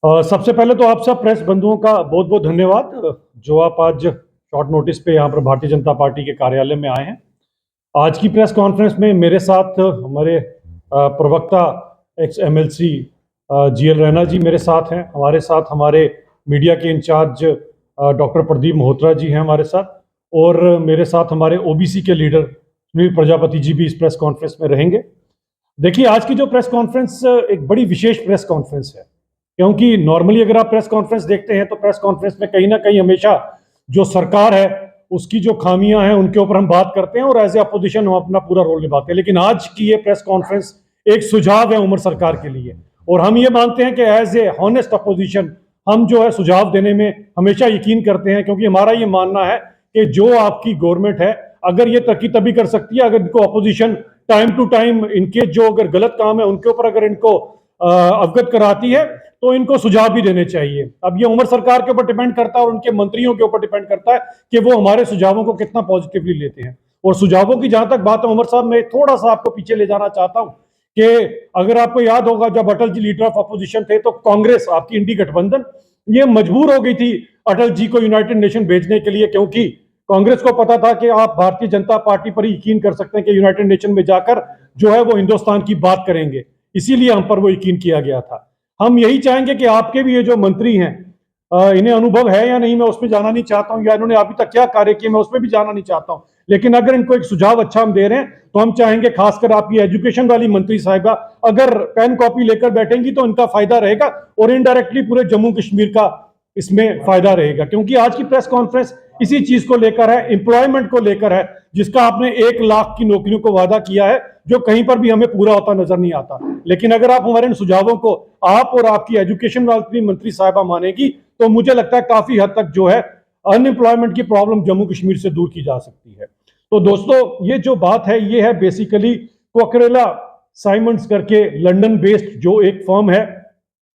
सबसे पहले तो आप सब प्रेस बंधुओं का बहुत बहुत धन्यवाद, जो आप आज शॉर्ट नोटिस पे यहाँ पर भारतीय जनता पार्टी के कार्यालय में आए हैं। आज की प्रेस कॉन्फ्रेंस में मेरे साथ हमारे प्रवक्ता एक्स एमएलसी जीएल रैना जी मेरे साथ हैं। हमारे साथ हमारे मीडिया के इंचार्ज डॉक्टर प्रदीप मल्होत्रा जी हैं हमारे साथ, और मेरे साथ हमारे ओबीसी के लीडर सुनील प्रजापति जी भी इस प्रेस कॉन्फ्रेंस में रहेंगे। देखिए, आज की जो प्रेस कॉन्फ्रेंस एक बड़ी विशेष प्रेस कॉन्फ्रेंस है, क्योंकि नॉर्मली अगर आप प्रेस कॉन्फ्रेंस देखते हैं तो प्रेस कॉन्फ्रेंस में कहीं ना कहीं हमेशा जो सरकार है उसकी जो खामियां हैं उनके ऊपर हम बात करते हैं और एज ए अपोजिशन हम अपना पूरा रोल निभाते हैं। लेकिन आज की ये प्रेस कॉन्फ्रेंस एक सुझाव है उमर सरकार के लिए, और हम ये मानते हैं कि एज ए हॉनेस्ट अपोजिशन हम जो है सुझाव देने में हमेशा यकीन करते हैं, क्योंकि हमारा ये मानना है कि जो आपकी गवर्नमेंट है अगर ये तरक्की तभी कर सकती है अगर इनको अपोजिशन टाइम टू टाइम इनके जो अगर गलत काम है उनके ऊपर अगर इनको अवगत कराती है तो इनको सुझाव भी देने चाहिए। अब ये उमर सरकार के ऊपर डिपेंड करता है और उनके मंत्रियों के ऊपर डिपेंड करता है कि वो हमारे सुझावों को कितना पॉजिटिवली लेते हैं। और सुझावों की जहां तक बात है उमर साहब, मैं थोड़ा सा आपको पीछे ले जाना चाहता हूं कि अगर आपको याद होगा जब Atal ji leader of opposition थे तो कांग्रेस, आपकी इंडी गठबंधन, ये मजबूर हो गई थी अटल जी को यूनाइटेड नेशन भेजने के लिए, क्योंकि कांग्रेस को पता था कि आप भारतीय जनता पार्टी पर ही यकीन कर सकते हैं कि यूनाइटेड नेशन में जाकर जो है वो हिंदुस्तान की बात करेंगे, इसीलिए हम पर वो यकीन किया गया था। हम यही चाहेंगे कि आपके भी ये जो मंत्री हैं, इन्हें अनुभव है या नहीं मैं उस पर जाना नहीं चाहता हूं, या इन्होंने अभी तक क्या कार्य किए मैं उस पर भी जाना नहीं चाहता हूं, लेकिन अगर इनको एक सुझाव अच्छा हम दे रहे हैं तो हम चाहेंगे खासकर आपकी एजुकेशन वाली मंत्री साहिबा अगर पेन कॉपी लेकर बैठेंगी तो इनका फायदा रहेगा और इनडायरेक्टली पूरे जम्मू कश्मीर का इसमें फायदा रहेगा। क्योंकि आज की प्रेस कॉन्फ्रेंस इसी चीज को लेकर है, एम्प्लॉयमेंट को लेकर है, जिसका आपने 1 लाख की नौकरियों को वादा किया है जो कहीं पर भी हमें पूरा होता नजर नहीं आता। लेकिन अगर आप हमारे इन सुझावों को आप और आपकी एजुकेशन वाली मंत्री साहिबा मानेगी तो मुझे लगता है काफी हद तक जो है अनएम्प्लॉयमेंट की प्रॉब्लम जम्मू कश्मीर से दूर की जा सकती है। तो दोस्तों, ये जो बात है ये है बेसिकली कोकरेला साइमंड्स करके लंदन बेस्ड जो एक फर्म है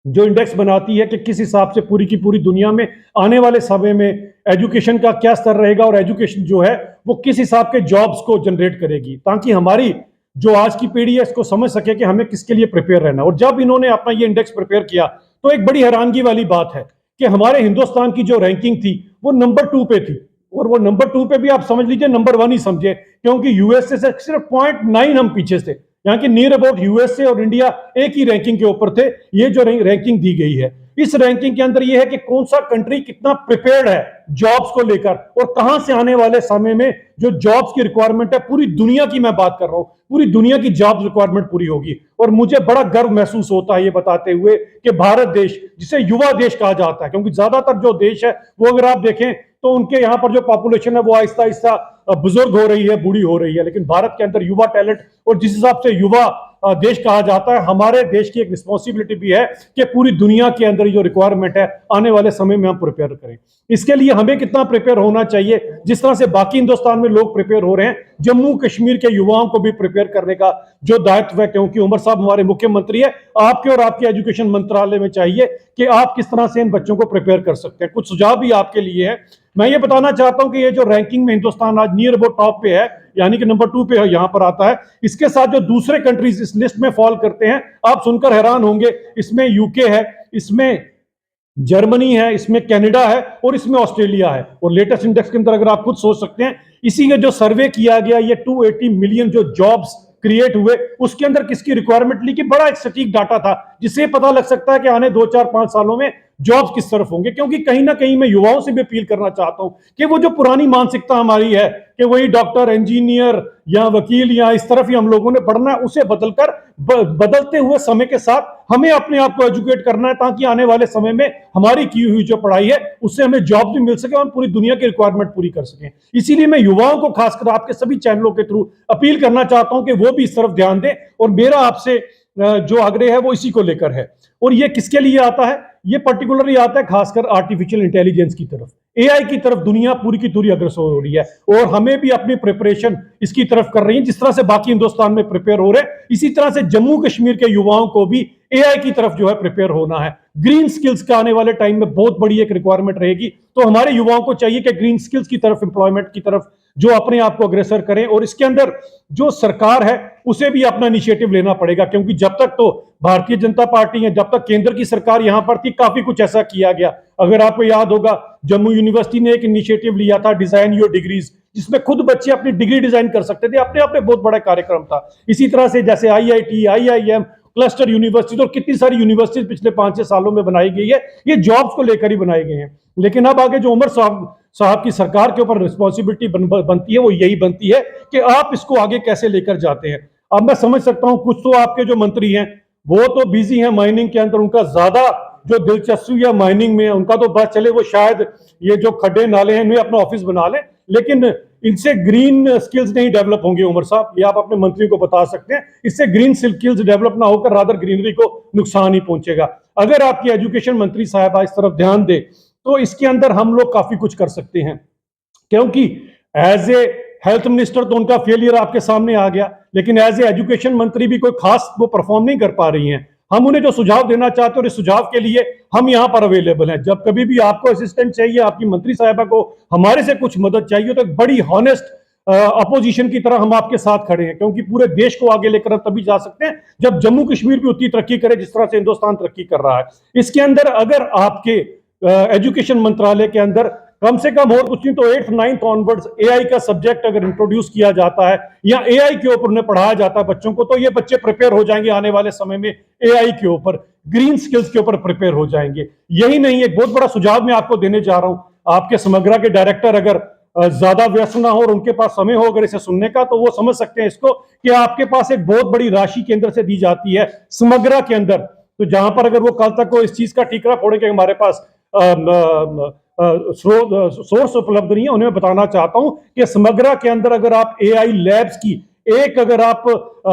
जो इंडेक्स बनाती है कि किस हिसाब से पूरी की पूरी दुनिया में आने वाले समय में एजुकेशन का क्या स्तर रहेगा और एजुकेशन जो है वो किस हिसाब के जॉब्स को जनरेट करेगी, ताकि हमारी जो आज की पीढ़ी है इसको समझ सके कि हमें किसके लिए प्रिपेयर रहना। और जब इन्होंने अपना ये इंडेक्स प्रिपेयर किया तो एक बड़ी हैरानगी वाली बात है कि हमारे हिंदुस्तान की जो रैंकिंग थी वो नंबर 2 पे थी, और वो नंबर 2 पे भी आप समझ लीजिए नंबर 1 ही समझे, क्योंकि यूएसए से सिर्फ 0.9 हम पीछे थे। यहाँ की नियर अबाउट यूएसए और इंडिया एक ही रैंकिंग के ऊपर थे। ये जो रैंकिंग दी गई है, इस रैंकिंग के अंदर ये है कि कौन सा कंट्री कितना प्रिपेयर्ड है जॉब्स को लेकर, और कहां से आने वाले समय में जो जॉब्स की रिक्वायरमेंट है पूरी दुनिया की मैं बात कर रहा हूं, पूरी दुनिया की जॉब्स रिक्वायरमेंट पूरी होगी। और मुझे बड़ा गर्व महसूस होता है ये बताते हुए कि भारत देश, जिसे युवा देश कहा जाता है, क्योंकि ज्यादातर जो देश है वो अगर आप देखें तो उनके यहाँ पर जो पॉपुलेशन है वो आहिस्ता आहिस्ता बुजुर्ग हो रही है, बूढ़ी हो रही है, लेकिन भारत के अंदर युवा टैलेंट, और जिस हिसाब से युवा देश कहा जाता है, हमारे देश की एक रिस्पॉन्सिबिलिटी भी है कि पूरी दुनिया के अंदर जो रिक्वायरमेंट है आने वाले समय में हम प्रिपेयर करें। इसके लिए हमें कितना प्रिपेयर होना चाहिए, जिस तरह से बाकी हिंदुस्तान में लोग प्रिपेयर हो रहे हैं, जम्मू कश्मीर के युवाओं को भी प्रिपेयर करने का जो दायित्व है, क्योंकि उमर साहब हमारे मुख्यमंत्री है, आपके और आपके एजुकेशन मंत्रालय में चाहिए कि आप किस तरह से इन बच्चों को प्रिपेयर कर सकते हैं। कुछ सुझाव भी आपके लिए है। मैं ये बताना चाहता हूं कि ये जो रैंकिंग में हिंदुस्तान आज नियर अबाउट टॉप पे है, यानी कि नंबर 2 पे यहां पर आता है, इसके साथ जो दूसरे कंट्रीज इस लिस्ट में फॉल करते हैं आप सुनकर हैरान होंगे। इसमें यूके है, इसमें जर्मनी है, इसमें कनाडा है और इसमें ऑस्ट्रेलिया है। और लेटेस्ट इंडेक्स के अंदर अगर आप खुद सोच सकते हैं, इसी का जो सर्वे किया गया, ये 280 मिलियन जो जॉब्स क्रिएट हुए उसके अंदर किसकी रिक्वायरमेंट ली, कि बड़ा एक सटीक डाटा था जिससे पता लग सकता है कि आने 2 4 5 सालों में जॉब्स किस तरफ होंगे। क्योंकि कहीं ना कहीं मैं युवाओं से भी अपील करना चाहता हूं कि वो जो पुरानी मानसिकता हमारी है कि वही डॉक्टर, इंजीनियर या वकील या इस तरफ ही हम लोगों ने पढ़ना है, उसे बदलकर बदलते हुए समय के साथ हमें अपने आप को एजुकेट करना है, ताकि आने वाले समय में हमारी की हुई जो पढ़ाई है उससे हमें जॉब भी मिल सके और हम पूरी दुनिया की रिक्वायरमेंट पूरी कर सकें। इसीलिए मैं युवाओं को खासकर आपके सभी चैनलों के थ्रू अपील करना चाहता हूं कि वो भी इस तरफ ध्यान दें, और मेरा आपसे जो आग्रह है वो इसी को लेकर है। और ये किसके लिए आता है, ये पर्टिकुलरली आता है खासकर आर्टिफिशियल इंटेलिजेंस की तरफ, एआई की तरफ दुनिया पूरी की पूरी अग्रसर हो रही है, और हमें भी अपनी प्रिपरेशन इसकी तरफ कर रही है। जिस तरह से बाकी हिंदुस्तान में प्रिपेयर हो रहे हैं, इसी तरह से जम्मू कश्मीर के युवाओं को भी एआई की तरफ जो है प्रिपेयर होना है। ग्रीन स्किल्स का आने वाले टाइम में बहुत बड़ी एक रिक्वायरमेंट रहेगी, तो हमारे युवाओं को चाहिए कि ग्रीन स्किल्स की तरफ, एम्प्लॉयमेंट की तरफ जो अपने आप को अग्रसर करें। और इसके अंदर जो सरकार है उसे भी अपना इनिशिएटिव लेना पड़ेगा, क्योंकि जब तक तो भारतीय जनता पार्टी है, जब तक केंद्र की सरकार यहां पर थी, काफी कुछ ऐसा किया गया। अगर आपको याद होगा, जम्मू यूनिवर्सिटी ने एक इनिशिएटिव लिया था, डिजाइन योर डिग्रीज, जिसमें खुद बच्चे अपनी डिग्री डिजाइन कर सकते थे। अपने आप में बहुत बड़ा कार्यक्रम था। इसी तरह से जैसे IIT, IIM, क्लस्टर यूनिवर्सिटी और कितनी सारी यूनिवर्सिटीज पिछले 5-6 सालों में बनाई गई है, ये जॉब्स को लेकर ही बनाई गई हैं। लेकिन अब आगे जो उमर साहब की सरकार के ऊपर रिस्पॉन्सिबिलिटी बनती है, वो यही बनती है कि आप इसको आगे कैसे लेकर जाते हैं। अब मैं समझ सकता हूं कुछ तो आपके जो मंत्री हैं वो तो बिजी हैं माइनिंग के अंदर, उनका ज्यादा जो दिलचस्पी है माइनिंग में, उनका तो बस चले वो शायद ये जो खड्डे नाले हैं इनमें अपना ऑफिस बना लें, लेकिन इनसे ग्रीन स्किल्स नहीं डेवलप होंगे। उमर साहब, ये आप अपने मंत्रियों को बता सकते हैं, इससे ग्रीन स्किल्स डेवलप ना होकर रादर ग्रीनरी को नुकसान ही पहुंचेगा। अगर आपकी एजुकेशन मंत्री साहब इस तरफ ध्यान दे तो इसके अंदर हम लोग काफी कुछ कर सकते हैं, क्योंकि एज ए हेल्थ मिनिस्टर तो उनका फेलियर आपके सामने आ गया, लेकिन एज ए एजुकेशन मंत्री भी कोई खास वो परफॉर्म नहीं कर पा रही हैं। हम उन्हें जो सुझाव देना चाहते हैं और इस सुझाव के लिए हम यहां पर अवेलेबल हैं। जब कभी भी आपको असिस्टेंट चाहिए, आपकी मंत्री साहिबा को हमारे से कुछ मदद चाहिए, तो एक बड़ी हॉनेस्ट अपोजिशन की तरह हम आपके साथ खड़े हैं, क्योंकि पूरे देश को आगे लेकर तभी जा सकते हैं जब जम्मू कश्मीर भी उतनी तरक्की करे जिस तरह से हिंदुस्तान तरक्की कर रहा है। इसके अंदर अगर आपके एजुकेशन मंत्रालय के अंदर कम से कम और कुछ नहीं तो 8th 9th ऑनवर्ड्स AI का सब्जेक्ट अगर इंट्रोड्यूस किया जाता है या AI के ऊपर उन्हें पढ़ाया जाता है बच्चों को, तो ये बच्चे प्रिपेयर हो जाएंगे आने वाले समय में AI के ऊपर, ग्रीन स्किल्स के ऊपर प्रिपेयर हो जाएंगे। यही नहीं, एक बहुत बड़ा सुझाव मैं आपको देने जा रहा हूं। आपके समग्रा के डायरेक्टर अगर ज्यादा व्यस्त ना हो और उनके पास समय हो अगर इसे सुनने का, तो वो समझ सकते हैं इसको कि आपके पास एक बहुत बड़ी राशि केंद्र से दी जाती है समग्रा के अंदर। तो जहां पर अगर वो कल तक को इस चीज का ठीकरा फोड़े कि हमारे पास सोर्स उपलब्ध नहीं है, उन्हें बताना चाहता हूं कि समग्रा के अंदर अगर आप AI लैब्स की एक अगर आप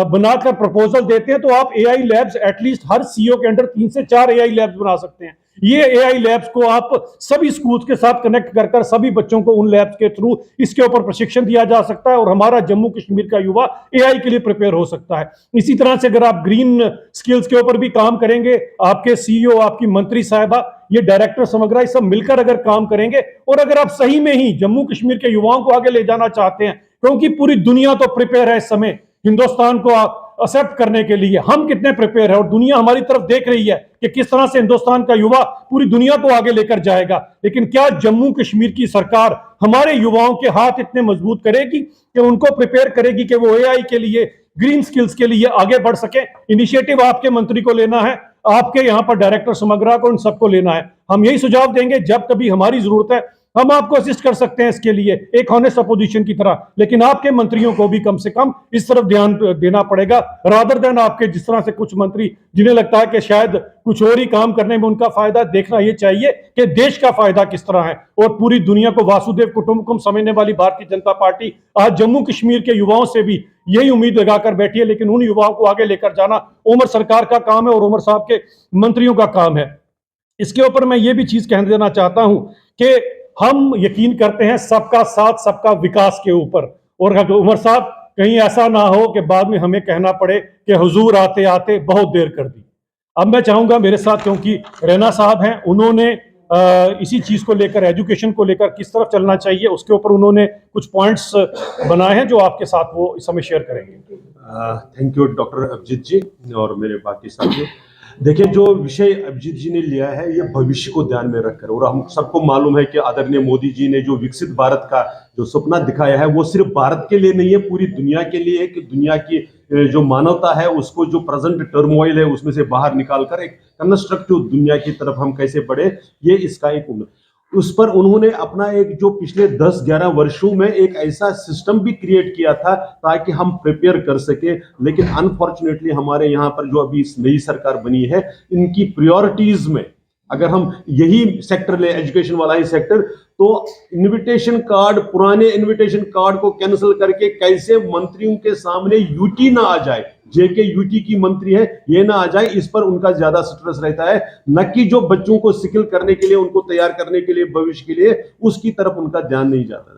बनाकर प्रपोजल देते हैं, तो आप AI लैब्स एटलीस्ट हर CEO के अंडर 3 से 4 AI लैब्स बना सकते हैं। ये AI लैब्स को आप सभी स्कूल्स के साथ कनेक्ट कर सभी बच्चों को उन लैब्स के थ्रू इसके ऊपर प्रशिक्षण दिया जा सकता है और हमारा जम्मू कश्मीर का युवा AI के लिए प्रिपेयर हो सकता है। इसी तरह से अगर आप ग्रीन स्किल्स के ऊपर भी काम करेंगे, आपके CEO, आपकी मंत्री साहिबा, ये डायरेक्टर समग्रा, सब मिलकर अगर काम करेंगे और अगर आप सही में ही जम्मू कश्मीर के युवाओं को आगे ले जाना चाहते हैं, क्योंकि पूरी दुनिया तो प्रिपेयर है इस समय हिंदुस्तान को एक्सेप्ट करने के लिए, हम कितने प्रिपेयर है और दुनिया हमारी तरफ देख रही है कि किस तरह से हिंदुस्तान का युवा पूरी दुनिया को आगे लेकर जाएगा। लेकिन क्या जम्मू कश्मीर की सरकार हमारे युवाओं के हाथ इतने मजबूत करेगी कि उनको प्रिपेयर करेगी कि वो AI के लिए, ग्रीन स्किल्स के लिए आगे बढ़ सके? इनिशिएटिव आपके मंत्री को लेना है, आपके यहां पर डायरेक्टर समग्रा को, इन सबको लेना है। हम यही सुझाव देंगे, जब कभी हमारी जरूरत है हम आपको असिस्ट कर सकते हैं इसके लिए एक हॉनेस्ट अपोजिशन की तरह, लेकिन आपके मंत्रियों को भी कम से कम इस तरफ ध्यान देना पड़ेगा, रादर देन आपके जिस तरह से कुछ मंत्री जिन्हें लगता है कि शायद कुछ और ही काम करने में उनका फायदा। देखना यह चाहिए कि देश का फायदा किस तरह है और पूरी दुनिया को वासुदेव कुटुंबकम समझने वाली भारतीय जनता पार्टी आज जम्मू कश्मीर के युवाओं से भी यही उम्मीद लगाकर बैठी है। लेकिन उन युवाओं को आगे लेकर जाना उमर सरकार का काम है और उमर साहब के मंत्रियों का काम है। इसके ऊपर मैं ये भी चीज कह देना चाहता हूं कि हम यकीन करते हैं सबका साथ सबका विकास के ऊपर, और उमर साहब कहीं ऐसा ना हो कि बाद में हमें कहना पड़े कि हुजूर आते आते बहुत देर कर दी। अब मैं चाहूंगा मेरे साथ, क्योंकि रैना साहब हैं, उन्होंने इसी चीज को लेकर, एजुकेशन को लेकर किस तरफ चलना चाहिए, उसके ऊपर उन्होंने कुछ पॉइंट्स बनाए हैं जो आपके साथ वो इस समय शेयर करेंगे। थैंक यू डॉक्टर अभिजीत जी और मेरे बाकी साथियों। देखिए, जो विषय अभिजीत जी ने लिया है ये भविष्य को ध्यान में रखकर, और हम सबको मालूम है कि आदरणीय मोदी जी ने जो विकसित भारत का जो सपना दिखाया है वो सिर्फ भारत के लिए नहीं है, पूरी दुनिया के लिए है कि दुनिया की जो मानवता है उसको जो प्रेजेंट टर्मोइल है उसमें से बाहर निकालकर एक कंस्ट्रक्टिव दुनिया की तरफ हम कैसे बढ़े, ये इसका एक उस पर उन्होंने अपना एक जो पिछले 10-11 वर्षों में एक ऐसा सिस्टम भी क्रिएट किया था ताकि हम प्रिपेयर कर सके। लेकिन अनफॉर्चुनेटली हमारे यहाँ पर जो अभी नई सरकार बनी है, इनकी प्रायोरिटीज में अगर हम यही सेक्टर ले, एजुकेशन वाला ही सेक्टर, तो इनविटेशन कार्ड, पुराने इनविटेशन कार्ड को कैंसिल करके कैसे मंत्रियों के सामने यूटी ना आ जाए, जेके यूटी की मंत्री है ये ना आ जाए, इस पर उनका ज्यादा स्ट्रेस रहता है, न कि जो बच्चों को स्किल करने के लिए, उनको तैयार करने के लिए, भविष्य के लिए, उसकी तरफ उनका ध्यान नहीं जाता है।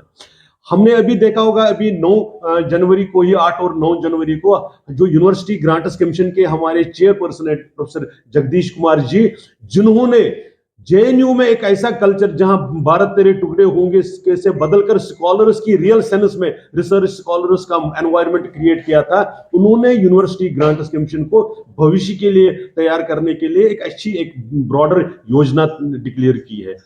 हमने अभी देखा होगा, अभी 9 जनवरी को ही, 8 और 9 जनवरी को जो यूनिवर्सिटी ग्रांट्स कमीशन के हमारे चेयरपर्सन है प्रोफेसर जगदीश कुमार जी, जिन्होंने जेएनयू में एक ऐसा कल्चर जहां भारत तेरे टुकड़े होंगे कैसे बदलकर स्कॉलर्स की रियल सेंस में रिसर्च स्कॉलर्स का एनवायरनमेंट क्रिएट किया था। उन्होंने यूनिवर्सिटी ग्रांट्स कमीशन को भविष्य के लिए तैयार करने के लिए एक अच्छी एक ब्रॉडर योजना डिक्लेयर की है।